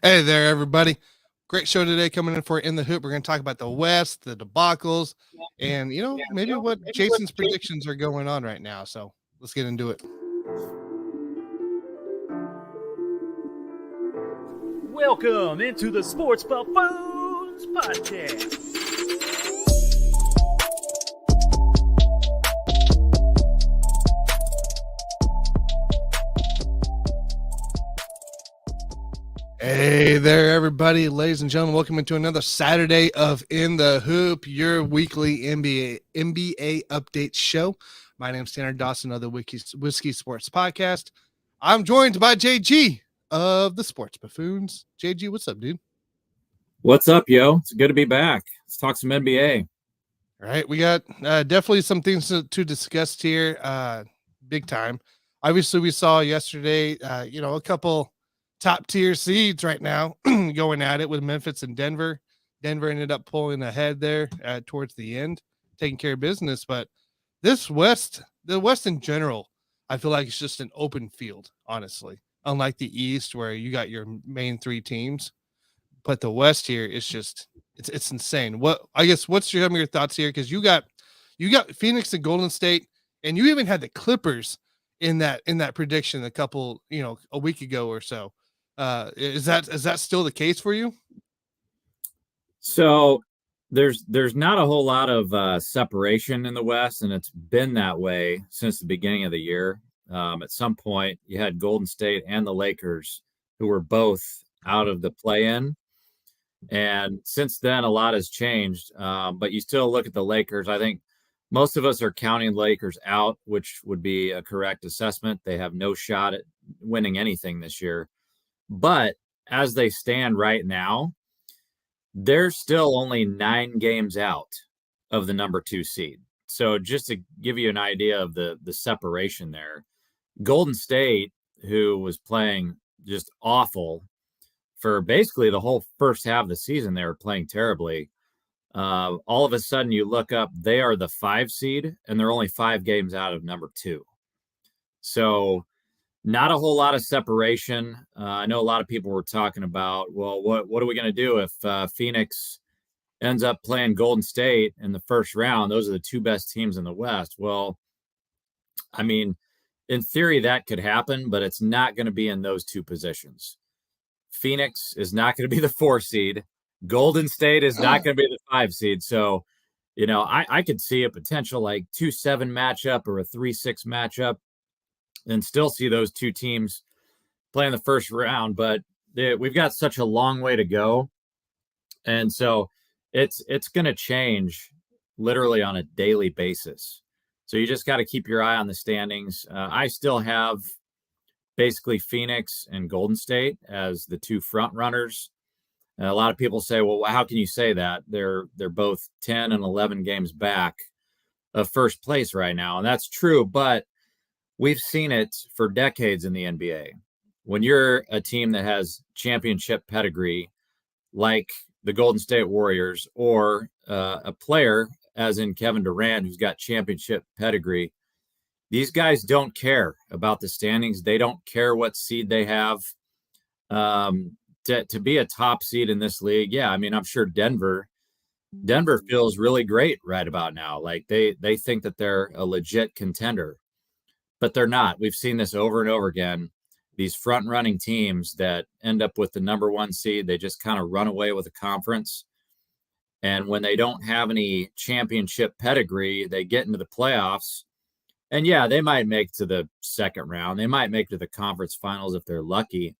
Hey there, everybody. Great show today coming in for In the Hoop. We're going to talk about the West, the debacles, and, maybe what Jason's predictions are going on right now. So let's get into it. Welcome into the Sports Buffoons Podcast. Hey there, everybody. Ladies and gentlemen, welcome into another Saturday of In the Hoop, your weekly NBA update show. My name's Tanner Dawson of the Whiskey Sports Podcast. I'm joined by JG of the Sports Buffoons. JG, what's up, dude? What's up, yo? It's good to be back. Let's talk some NBA. All right, we got definitely some things to discuss here, big time. Obviously, we saw yesterday, a couple top tier seeds right now going at it with Memphis and Denver. Denver ended up pulling ahead there towards the end, taking care of business. But the West in general, I feel like it's just an open field, honestly. Unlike the East, where you got your main three teams, but the West here is just it's insane. What's some of your thoughts here? Because you got Phoenix and Golden State, and you even had the Clippers in that prediction a week ago or so. Is that still the case for you? So there's not a whole lot of separation in the West, and it's been that way since the beginning of the year. At some point, you had Golden State and the Lakers, who were both out of the play-in, and since then, a lot has changed. But you still look at the Lakers. I think most of us are counting Lakers out, which would be a correct assessment. They have no shot at winning anything this year. But as they stand right now, they're still only 9 games out of the number 2 seed. So just to give you an idea of the separation there, Golden State, who was playing just awful for basically the whole first half of the season, they were playing terribly. All of a sudden, you look up, they are the 5 seed, and they're only 5 games out of number 2. So not a whole lot of separation. I know a lot of people were talking about, well, what are we going to do if Phoenix ends up playing Golden State in the first round? Those are the 2 best teams in the West. Well, I mean, in theory, that could happen, but it's not going to be in those 2 positions. Phoenix is not going to be the 4 seed. Golden State is not going to be the 5 seed. So, I could see a potential like 2-7 matchup or a 3-6 matchup and still see those 2 teams playing the first round. But we've got such a long way to go. And so it's going to change literally on a daily basis. So you just got to keep your eye on the standings. I still have basically Phoenix and Golden State as the 2 front runners. And a lot of people say, well, how can you say that? They're both 10 and 11 games back of first place right now. And that's true, but we've seen it for decades in the NBA. When you're a team that has championship pedigree, like the Golden State Warriors, or a player, as in Kevin Durant, who's got championship pedigree, these guys don't care about the standings. They don't care what seed they have. To be a top seed in this league, yeah, I mean, I'm sure Denver feels really great right about now. Like they think that they're a legit contender, but they're not. We've seen this over and over again. These front-running teams that end up with the number 1 seed, they just kind of run away with the conference. And when they don't have any championship pedigree, they get into the playoffs. And yeah, they might make to the second round. They might make to the conference finals if they're lucky.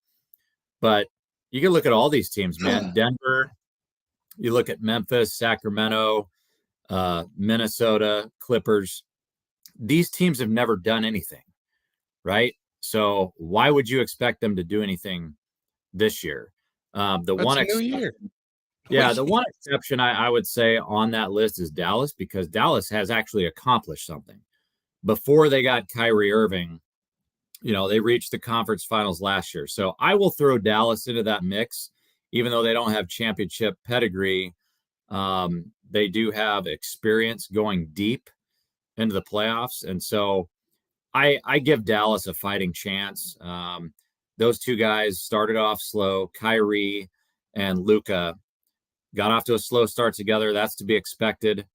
But you can look at all these teams, man. Denver, you look at Memphis, Sacramento, Minnesota, Clippers. These teams have never done anything, right? So why would you expect them to do anything this year? The one exception I would say on that list is Dallas, because Dallas has actually accomplished something. Before they got Kyrie Irving, they reached the conference finals last year. So I will throw Dallas into that mix, even though they don't have championship pedigree. They do have experience going deep into the playoffs. And so I give Dallas a fighting chance. those two guys started off slow. Kyrie and Luka got off to a slow start together. That's to be expected.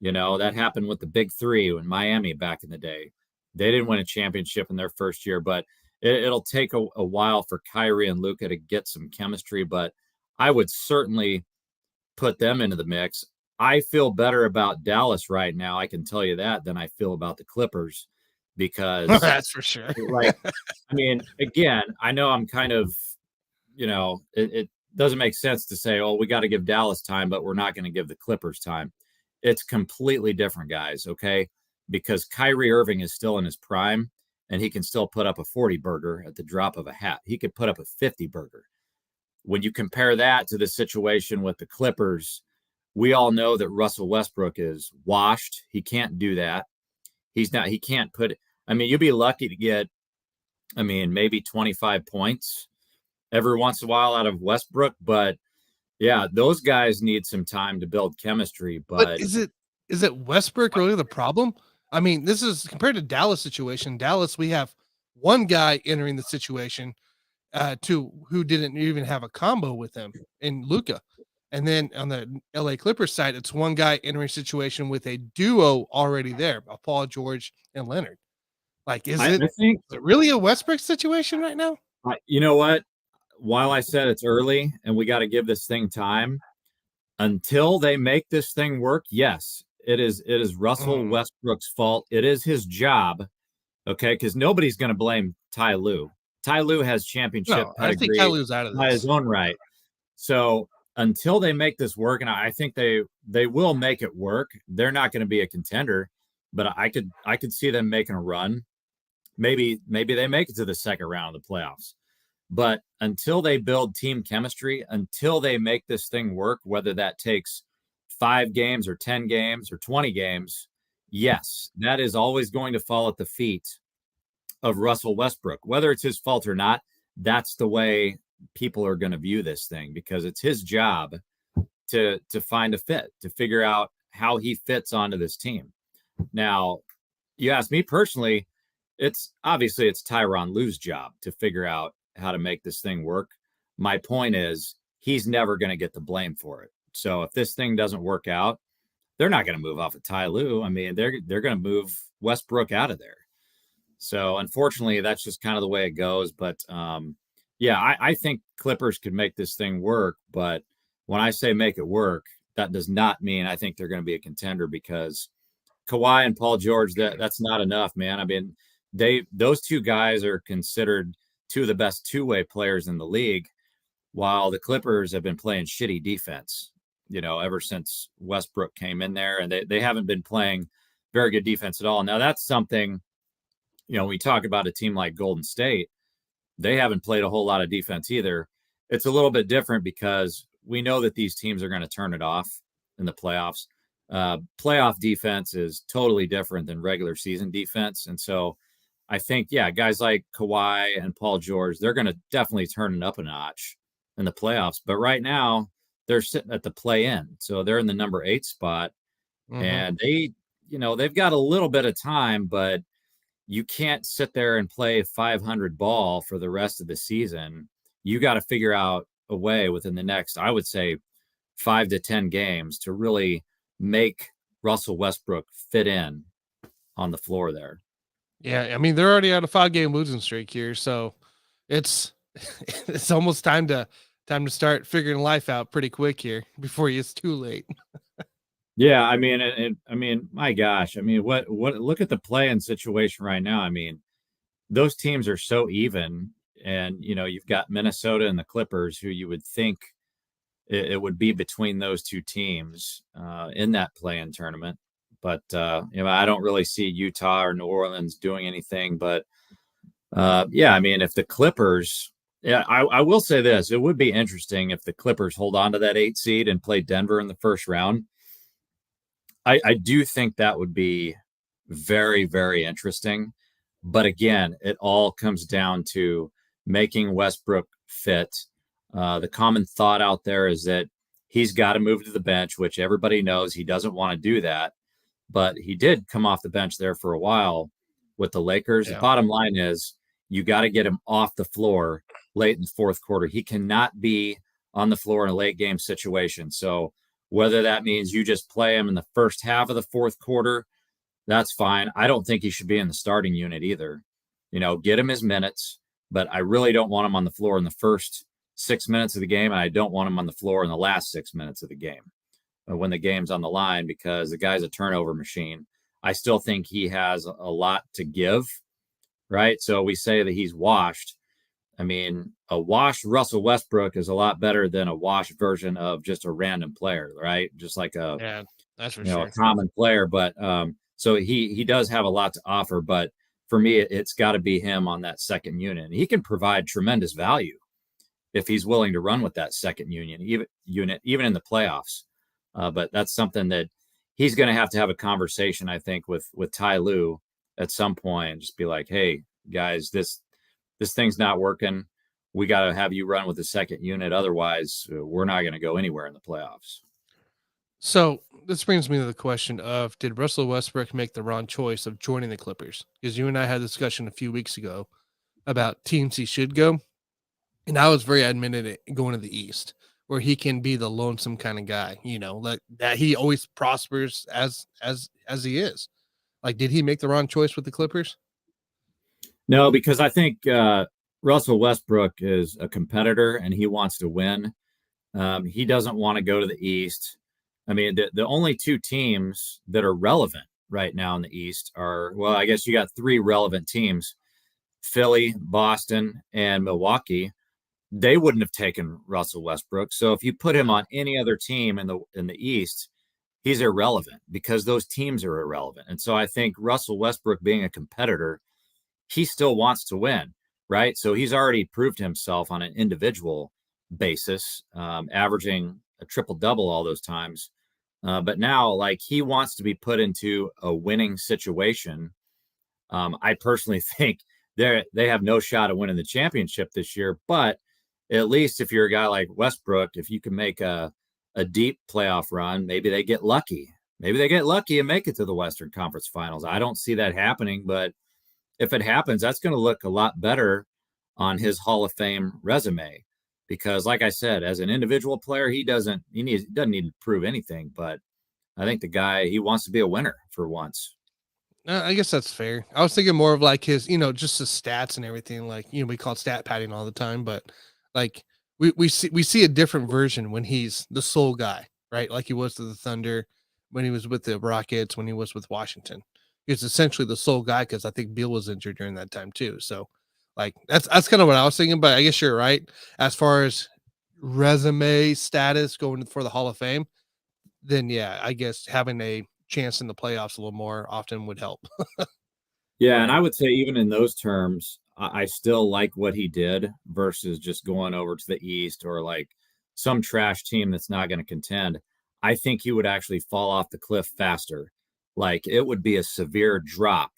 That happened with the big three in Miami back in the day. They didn't win a championship in their first year, but it'll take a while for Kyrie and Luka to get some chemistry, but I would certainly put them into the mix. I feel better about Dallas right now, I can tell you that, than I feel about the Clippers because that's for sure. Again, I know I'm kind of, it doesn't make sense to say, oh, we got to give Dallas time, but we're not going to give the Clippers time. It's completely different, guys, okay? Because Kyrie Irving is still in his prime, and he can still put up a 40 burger at the drop of a hat. He could put up a 50 burger. When you compare that to the situation with the Clippers, we all know that Russell Westbrook is washed. He can't do that. He can't put, you'd be lucky to get, maybe 25 points every once in a while out of Westbrook, but yeah, those guys need some time to build chemistry. But is it Westbrook really the problem? This is compared to Dallas situation. Dallas, we have one guy entering the situation, who didn't even have a combo with him in Luka. And then on the LA Clippers side, it's one guy entering a situation with a duo already there, Paul George and Leonard. Is it really a Westbrook situation right now? You know what? While I said it's early and we got to give this thing time, until they make this thing work, yes, it is Russell Westbrook's fault. It is his job, okay? Because nobody's going to blame Ty Lue. Ty Lue has championship pedigree. I think Ty Lue's out of this by his own right. So until they make this work, and I think they will make it work, they're not going to be a contender, but I could see them making a run. Maybe they make it to the second round of the playoffs. But until they build team chemistry, until they make this thing work, whether that takes 5 games or 10 games or 20 games, yes, that is always going to fall at the feet of Russell Westbrook. Whether it's his fault or not, that's the way people are going to view this thing, because it's his job to find a fit, to figure out how he fits onto this team. Now, you ask me personally, it's Tyronn Lue's job to figure out how to make this thing work. My point is, he's never going to get the blame for it. So if this thing doesn't work out, they're not going to move off of Ty Lue. They're going to move Westbrook out of there. So unfortunately, that's just kind of the way it goes. But I think Clippers could make this thing work. But when I say make it work, that does not mean I think they're going to be a contender, because Kawhi and Paul George, that's not enough, man. Those two guys are considered two of the best two-way players in the league, while the Clippers have been playing shitty defense, ever since Westbrook came in there, and they haven't been playing very good defense at all. Now, that's something, we talk about a team like Golden State, they haven't played a whole lot of defense either. It's a little bit different because we know that these teams are going to turn it off in the playoffs. Playoff defense is totally different than regular season defense. And so I think, guys like Kawhi and Paul George, they're going to definitely turn it up a notch in the playoffs. But right now, they're sitting at the play-in. So they're in the number 8 spot. And they've got a little bit of time, but you can't sit there and play 500 ball for the rest of the season. You got to figure out a way within the next, I would say, 5 to 10 games to really make Russell Westbrook fit in on the floor there. Yeah, they're already out of 5-game losing streak here, so it's almost time to start figuring life out pretty quick here before it's too late. Yeah, my gosh, what look at the play-in situation right now. Those teams are so even, and you've got Minnesota and the Clippers, who you would think it would be between those two teams in that play-in tournament. But, I don't really see Utah or New Orleans doing anything. But, if the Clippers, I will say this, it would be interesting if the Clippers hold on to that 8 seed and play Denver in the first round. I do think that would be very, very interesting. But again, it all comes down to making Westbrook fit. The common thought out there is that he's got to move to the bench, which everybody knows he doesn't want to do that. But he did come off the bench there for a while with the Lakers. Yeah. The bottom line is you got to get him off the floor late in the fourth quarter. He cannot be on the floor in a late game situation. So whether that means you just play him in the first half of the fourth quarter, that's fine. I don't think he should be in the starting unit either. Get him his minutes, but I really don't want him on the floor in the first 6 minutes of the game. And I don't want him on the floor in the last 6 minutes of the game when the game's on the line, because the guy's a turnover machine. I still think he has a lot to give, right? So we say that he's washed. I mean, a washed Russell Westbrook is a lot better than a washed version of just a random player, right? Just like Yeah, that's for sure. a common player. But so he does have a lot to offer. But for me, it's got to be him on that second unit. And he can provide tremendous value if he's willing to run with that second unit, even in the playoffs. But that's something that he's going to have a conversation, I think, with Ty Lue at some point, and just be like, hey, guys, this thing's not working. We got to have you run with the second unit. Otherwise, we're not going to go anywhere in the playoffs. So this brings me to the question of, did Russell Westbrook make the wrong choice of joining the Clippers? Because you and I had a discussion a few weeks ago about teams he should go. And I was very adamant going to the East, where he can be the lonesome kind of guy, like that he always prospers as he is. Like, did he make the wrong choice with the Clippers? No, because I think Russell Westbrook is a competitor and he wants to win. He doesn't want to go to the East. I mean, the only two teams that are relevant right now in the East are, well, I guess you got three relevant teams: Philly, Boston, and Milwaukee. They wouldn't have taken Russell Westbrook. So if you put him on any other team in the East, he's irrelevant because those teams are irrelevant. And so I think Russell Westbrook, being a competitor, he still wants to win, right? So he's already proved himself on an individual basis, averaging a triple-double all those times. But now, like, he wants to be put into a winning situation. I personally think they have no shot at winning the championship this year, but at least if you're a guy like Westbrook, if you can make a deep playoff run, maybe they get lucky. Maybe they get lucky and make it to the Western Conference Finals. I don't see that happening, but if it happens, that's going to look a lot better on his Hall of Fame resume. Because, like I said, as an individual player, he doesn't need to prove anything. But I think the guy, he wants to be a winner for once. I guess that's fair. I was thinking more of like his, just his stats and everything. Like, we call it stat padding all the time, but like we see a different version when he's the sole guy, right? Like he was to the Thunder, when he was with the Rockets, when he was with Washington. He was essentially the sole guy because I think Beal was injured during that time too. So, like that's kind of what I was thinking. But I guess you're right as far as resume status going for the Hall of Fame. Then yeah, I guess having a chance in the playoffs a little more often would help. Yeah, Right. and I would say even in those terms, I still like what he did versus just going over to the East or like some trash team that's not going to contend. I think he would actually fall off the cliff faster. Like it would be a severe drop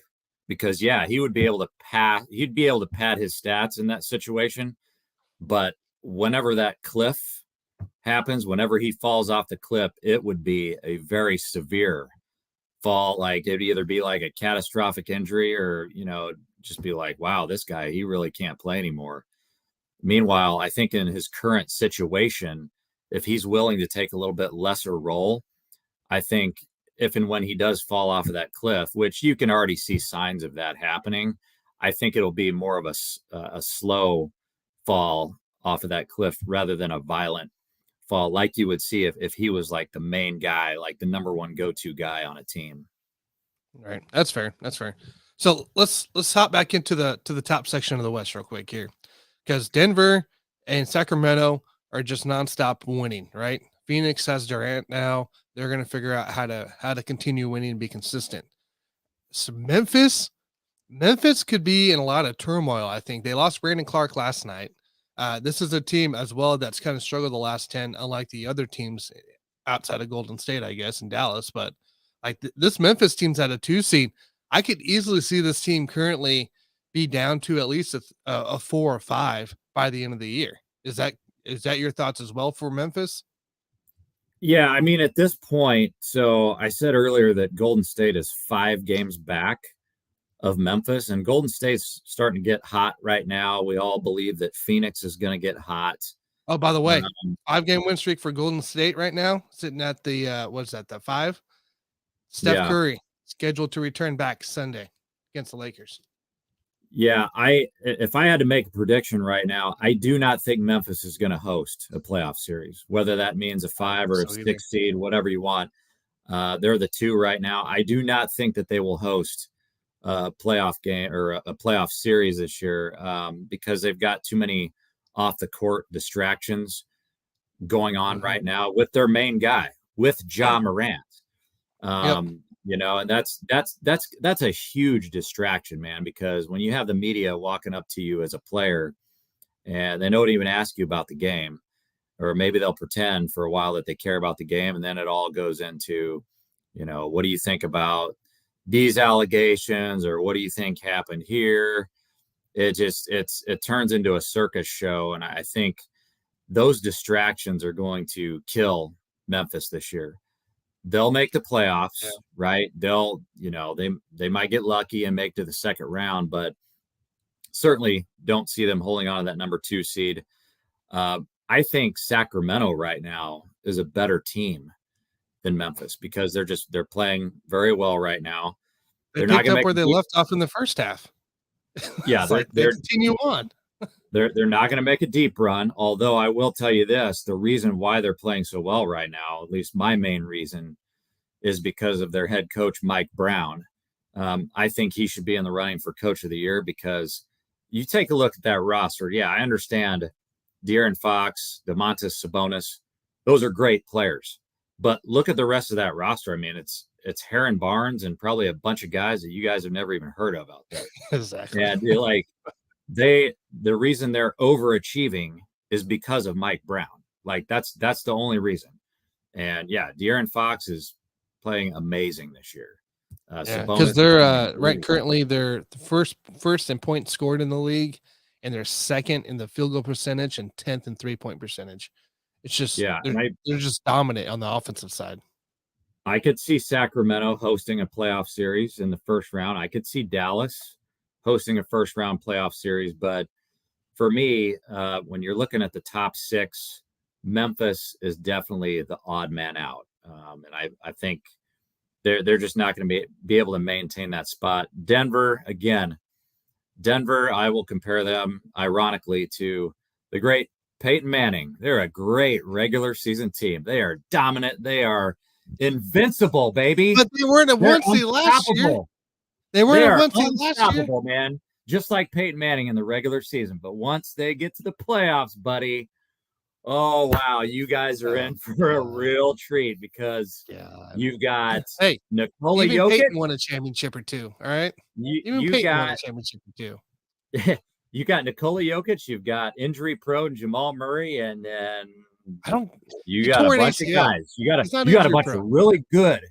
because yeah, he'd be able to pad his stats in that situation, but whenever that cliff happens, whenever he falls off the cliff, it would be a very severe fall. Like it'd either be like a catastrophic injury or, just be like, wow, this guy, he really can't play anymore. Meanwhile, I think in his current situation, if he's willing to take a little bit lesser role, I think if and when he does fall off of that cliff, which you can already see signs of that happening, I think it'll be more of a slow fall off of that cliff rather than a violent fall like you would see if he was like the main guy, like the number one go-to guy on a team. Right. That's fair. That's fair. So let's hop back into the top section of the West real quick here, because Denver and Sacramento are just nonstop winning. Right. Phoenix has Durant now. They're going to figure out how to continue winning and be consistent. So Memphis could be in a lot of turmoil. I think they lost Brandon Clark last night. This is a team as well that's kind of struggled the last 10, unlike the other teams outside of Golden State, I guess, in Dallas. But like this Memphis team's at a 2 seed. I could easily see this team currently be down to at least a 4 or 5 by the end of the year. Is that your thoughts as well for Memphis? Yeah, I mean, at this point, so I said earlier that Golden State is 5 games back of Memphis, and Golden State's starting to get hot right now. We all believe that Phoenix is going to get hot. Oh, by the way, Um, 5-game win streak for Golden State right now, sitting at the what's that, the 5? Steph yeah, Curry scheduled to return back Sunday against the Lakers. yeah. If I had to make a prediction right now, I do not think Memphis is going to host a playoff series, whether that means a 5 or a So either. 6 seed, whatever you want. They're the 2 right now. I do not think that they will host a playoff game or a playoff series this year because they've got too many off the court distractions going on right now with their main guy, with Ja Morant. Yep. And that's a huge distraction, man, because when you have the media walking up to you as a player and they don't even ask you about the game, or maybe they'll pretend for a while that they care about the game, and then it all goes into, what do you think about these allegations, or what do you think happened here? It turns into a circus show, and I think those distractions are going to kill Memphis this year. They'll make the playoffs, right? They might get lucky and make to the second round, but certainly don't see them holding on to that number 2 seed. I think Sacramento right now is a better team than Memphis because they're playing very well right now. They picked up where they left off in the first half. Yeah, they continue on. They're not going to make a deep run, although I will tell you this, the reason why they're playing so well right now, at least my main reason, is because of their head coach, Mike Brown. I think he should be in the running for coach of the year because you take a look at that roster. Yeah, I understand De'Aaron Fox, Domantas Sabonis. Those are great players. But look at the rest of that roster. I mean, it's Harron Barnes and probably a bunch of guys that you guys have never even heard of out there. Exactly. And the reason they're overachieving is because of Mike Brown. Like that's the only reason. And yeah, De'Aaron Fox is playing amazing this year. Because they're currently they're the first in points scored in the league, and they're second in the field goal percentage and 10th in 3-point percentage. It's just they're just dominant on the offensive side. I could see Sacramento hosting a playoff series in the first round. I could see Dallas hosting a first round playoff series. But for me, when you're looking at the top 6, Memphis is definitely the odd man out. And I think they're just not going to be able to maintain that spot. Denver, I will compare them, ironically, to the great Peyton Manning. They're a great regular season team. They are dominant. They are invincible, baby. But they weren't a 1 seed last year. They weren't a 1 seed last year, man. Just like Peyton Manning in the regular season. But once they get to the playoffs, buddy, oh wow, you guys are in for a real treat because you've got Nikola Jokic. Peyton won a championship or 2. All right, Peyton won a championship or 2. You got Nikola Jokic, you've got injury prone Jamal Murray, and then you got a bunch of guys. You got a bunch of really good,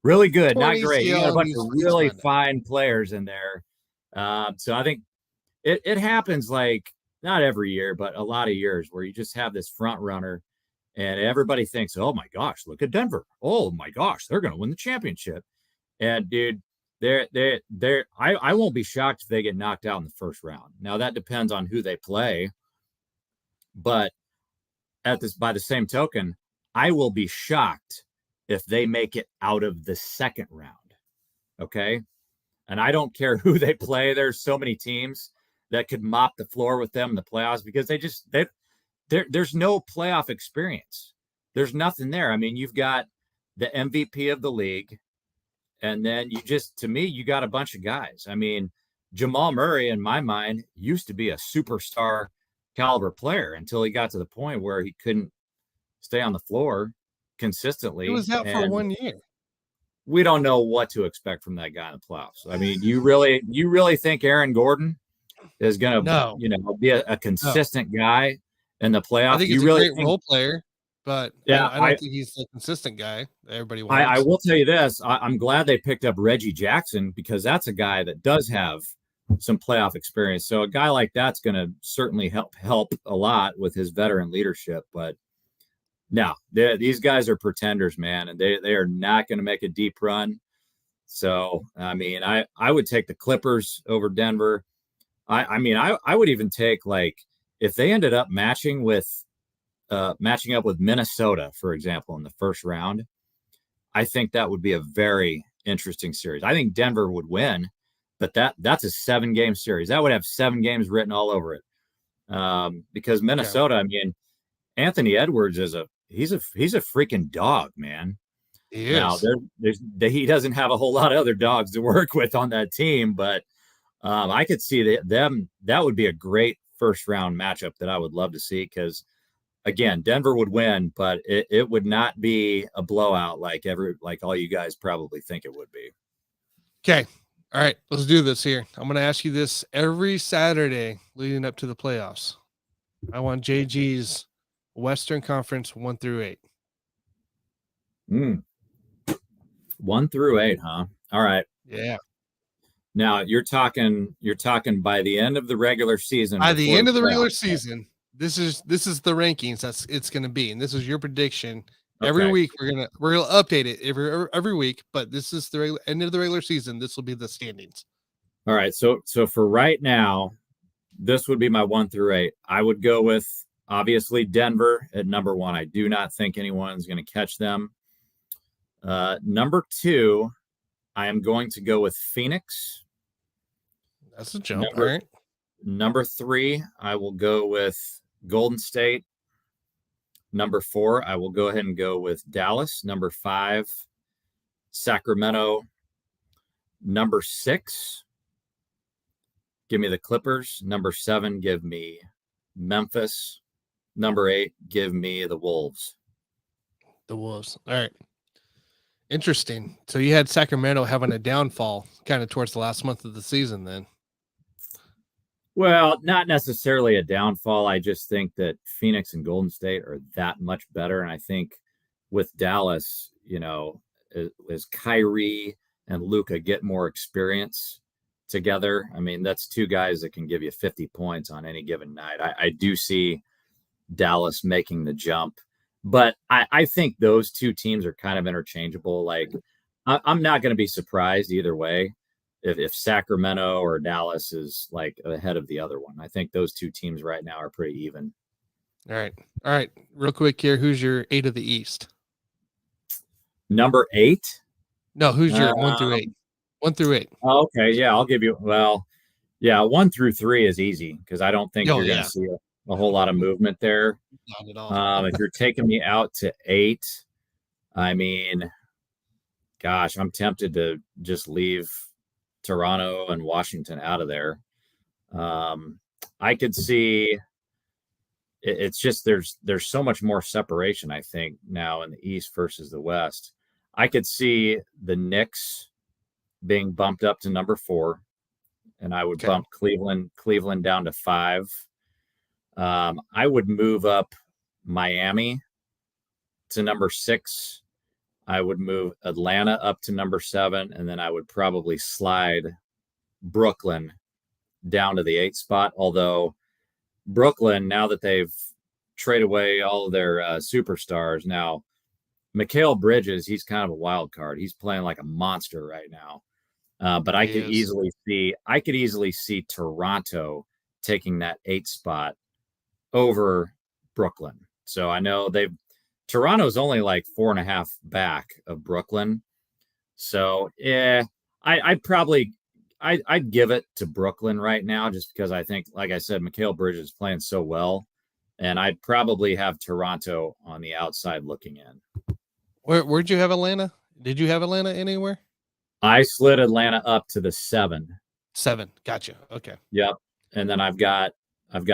not great. You got a bunch of really fine players in there. So I think it happens like not every year, but a lot of years where you just have this front runner and everybody thinks, oh my gosh, look at Denver. Oh my gosh, they're going to win the championship. And dude, I won't be shocked if they get knocked out in the first round. Now that depends on who they play, but by the same token, I will be shocked if they make it out of the second round. Okay. And I don't care who they play. There's so many teams that could mop the floor with them in the playoffs because there's no playoff experience. There's nothing there. I mean, you've got the MVP of the league, and then to me, you got a bunch of guys. I mean, Jamal Murray, in my mind, used to be a superstar caliber player until he got to the point where he couldn't stay on the floor consistently. He was out for 1 year. We don't know what to expect from that guy in the playoffs. I mean, you really think Aaron Gordon is going to be a consistent guy in the playoffs? I think he's a great role player, but I don't think he's the consistent guy that everybody wants. I will tell you this. I'm glad they picked up Reggie Jackson because that's a guy that does have some playoff experience. So a guy like that's going to certainly help a lot with his veteran leadership. But no, these guys are pretenders, man, and they are not going to make a deep run. So, I mean, I would take the Clippers over Denver. I mean, I would even take, like, if they ended up matching up with Minnesota, for example, in the first round. I think that would be a very interesting series. I think Denver would win, but that's a 7-game series. That would have 7 games written all over it. Because Okay. Minnesota, I mean, Anthony Edwards he's a freaking dog, man. He Now is. he doesn't have a whole lot of other dogs to work with on that team, but I could see them. That would be a great first round matchup that I would love to see because again, Denver would win, but it would not be a blowout like all you guys probably think it would be. Okay. All right. Let's do this here. I'm going to ask you this every Saturday leading up to the playoffs. I want JG's Western Conference 1 through 8. 1 through 8, huh? All right. Yeah. Now you're talking by the end of the regular season By the before end the of the regular playoffs. season, this is the rankings that's it's going to be, and this is your prediction. Every Okay. week we're gonna update it every week, but this is the end of the regular season. This will be the standings. All right. So for right now, this would be my 1 through 8. I would go with obviously Denver at number 1. I do not think anyone's going to catch them. Number 2, I am going to go with Phoenix. That's a jump. All right. Number 3, I will go with Golden State. Number 4, I will go ahead and go with Dallas. Number 5, Sacramento. Number 6, give me the Clippers. Number 7, give me Memphis. Number 8, give me the Wolves. The Wolves. All right. Interesting. So you had Sacramento having a downfall kind of towards the last month of the season then. Well, not necessarily a downfall. I just think that Phoenix and Golden State are that much better. And I think with Dallas, as Kyrie and Luka get more experience together, I mean, that's 2 guys that can give you 50 points on any given night. I do see Dallas making the jump, but I think those 2 teams are kind of interchangeable. Like, I'm not going to be surprised either way if Sacramento or Dallas is like ahead of the other one. I think those 2 teams right now are pretty even. All right. All right. Real quick here. Who's your 8 of the East? Number 8? No, who's your 1 through 8? 1 through 8. Okay. Yeah, I'll give you, 1 through 3 is easy because I don't think Oh, you're going to see a whole lot of movement there. Not at all. If you're taking me out to 8, I mean, gosh, I'm tempted to just leave Toronto and Washington out of there. I could see it's just there's so much more separation, I think, now in the East versus the West. I could see the Knicks being bumped up to number 4, and I would bump Cleveland down to 5. I would move up Miami to number 6. I would move Atlanta up to number 7, and then I would probably slide Brooklyn down to the 8 spot. Although Brooklyn, now that they've traded away all of their superstars, now Mikal Bridges, he's kind of a wild card. He's playing like a monster right now. But I could easily see Toronto taking that 8 spot over Brooklyn. So I know Toronto's only like 4.5 back of Brooklyn. So I'd give it to Brooklyn right now just because I think, like I said, Mikal Bridges is playing so well. And I'd probably have Toronto on the outside looking in. Where'd you have Atlanta? Did you have Atlanta anywhere? I slid Atlanta up to the 7. 7. Gotcha. Okay. Yep. And then I've got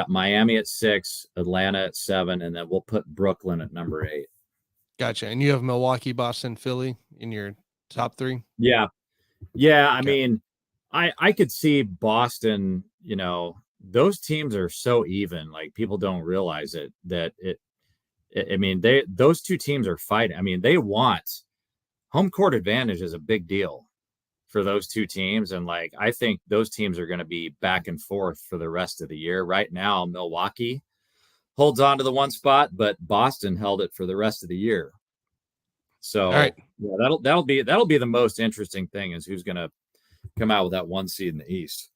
Miami at 6, Atlanta at 7, and then we'll put Brooklyn at number 8. Gotcha. And you have Milwaukee, Boston, Philly in your top 3? Yeah. Yeah. I mean, I could see Boston, those teams are so even. Like, people don't realize those 2 teams are fighting. I mean, they want home court advantage is a big deal for those 2 teams. And like, I think those teams are going to be back and forth for the rest of the year. Right now, Milwaukee holds on to the 1 spot, but Boston held it for the rest of the year. So All right. yeah, that'll be the most interesting thing is who's going to come out with that 1 seed in the East.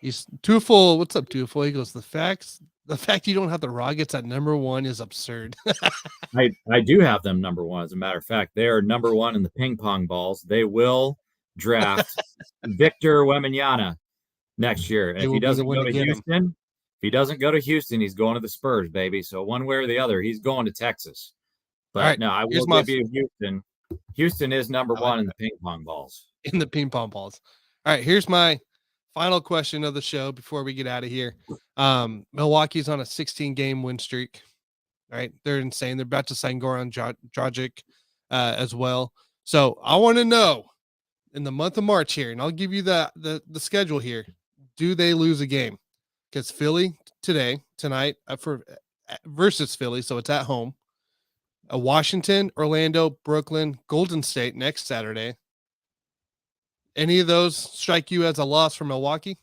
He's Tufel. What's up, Tufel? He goes, the fact you don't have the Rockets at number 1 is absurd. I do have them number 1. As a matter of fact, they are number 1 in the ping pong balls. They will draft Victor Wembanyama next year. And They if will he be the doesn't one go to to get him. Houston, he's going to the Spurs, baby. So one way or the other, he's going to Texas. But All right, no, I here's will my- give you Houston. Houston is number I like 1 in the ping pong balls. In the ping pong balls. All right, here's my final question of the show before we get out of here. Milwaukee's on a 16-game win streak. All right, they're insane. They're about to sign Goran Dragic as well. So I want to know in the month of March here, and I'll give you the schedule here. Do they lose a game? Because Philly tonight versus Philly, so it's at home. Washington, Orlando, Brooklyn, Golden State next Saturday. Any of those strike you as a loss for Milwaukee?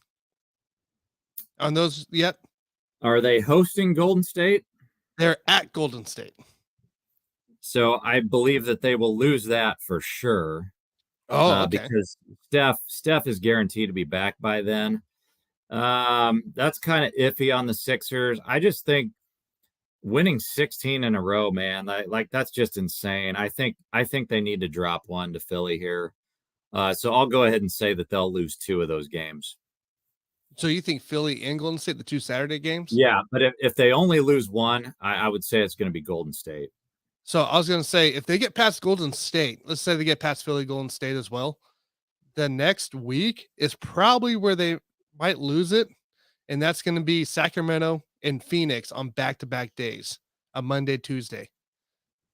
On those yet? Are they hosting Golden State? They're at Golden State. So I believe that they will lose that for sure. Oh, okay. Because Steph is guaranteed to be back by then. That's kind of iffy on the Sixers. I just think winning 16 in a row, man, that's just insane. I think they need to drop one to Philly here. So I'll go ahead and say that they'll lose 2 of those games. So you think Philly and Golden State, the 2 Saturday games? Yeah, but if they only lose one, I would say it's going to be Golden State. So I was going to say, if they get past Golden State, let's say they get past Philly, Golden State as well, the next week is probably where they might lose it. And that's going to be Sacramento and Phoenix on back-to-back days, a Monday, Tuesday.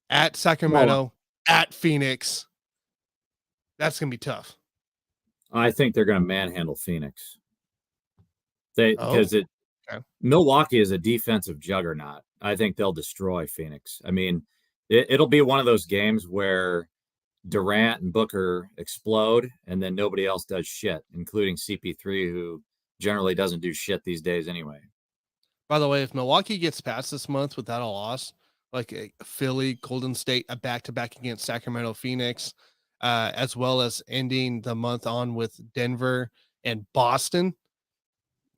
At Sacramento, at Phoenix. That's going to be tough. I think they're going to manhandle Phoenix. Because okay. Milwaukee is a defensive juggernaut. I think they'll destroy Phoenix. I mean, it'll be one of those games where Durant and Booker explode, and then nobody else does shit, including CP3, who generally doesn't do shit these days anyway. By the way, if Milwaukee gets past this month without a loss, like a Philly, Golden State, a back-to-back against Sacramento, Phoenix, as well as ending the month on with Denver and Boston,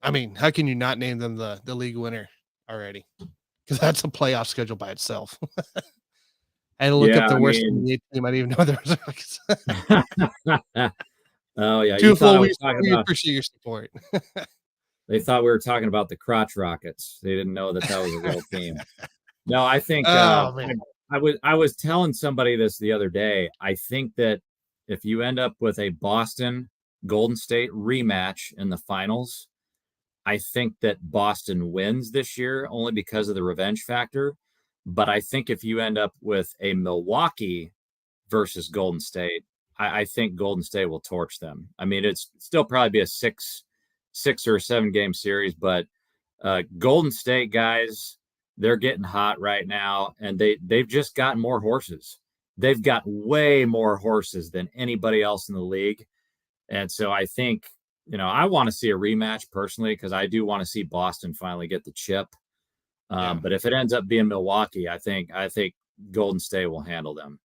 I mean, how can you not name them the league winner already? Because that's a playoff schedule by itself. I had to look up the worst NBA team. I didn't even know there was. Oh yeah, we appreciate your support. They thought we were talking about the crotch rockets. They didn't know that was a real team. No, I think I was telling somebody this the other day. I think that if you end up with a Boston Golden State rematch in the finals, I think that Boston wins this year only because of the revenge factor. But I think if you end up with a Milwaukee versus Golden State, I think Golden State will torch them. I mean, it's still probably be a 6 or 7 game series, but Golden State guys, they're getting hot right now, and they've just got more horses. They've got way more horses than anybody else in the league. And so I think, I want to see a rematch personally, because I do want to see Boston finally get the chip. But if it ends up being Milwaukee, I think Golden State will handle them.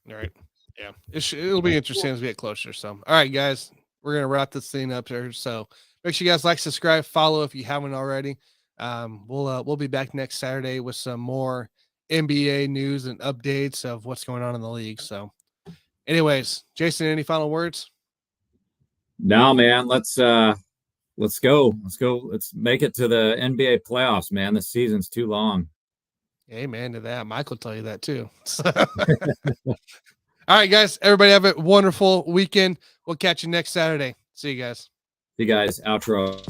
All right. Yeah. It'll be interesting as we get closer. So, all right, guys, we're going to wrap this thing up here. So make sure you guys like, subscribe, follow if you haven't already. We'll be back next Saturday with some more NBA news and updates of what's going on in the league. So anyways, Jason, any final words? No, man, let's go. Let's make it to the NBA playoffs, man. This season's too long. Amen to that. Mike will tell you that too. All right, guys, everybody have a wonderful weekend. We'll catch you next Saturday. See you guys. See you guys. Outro.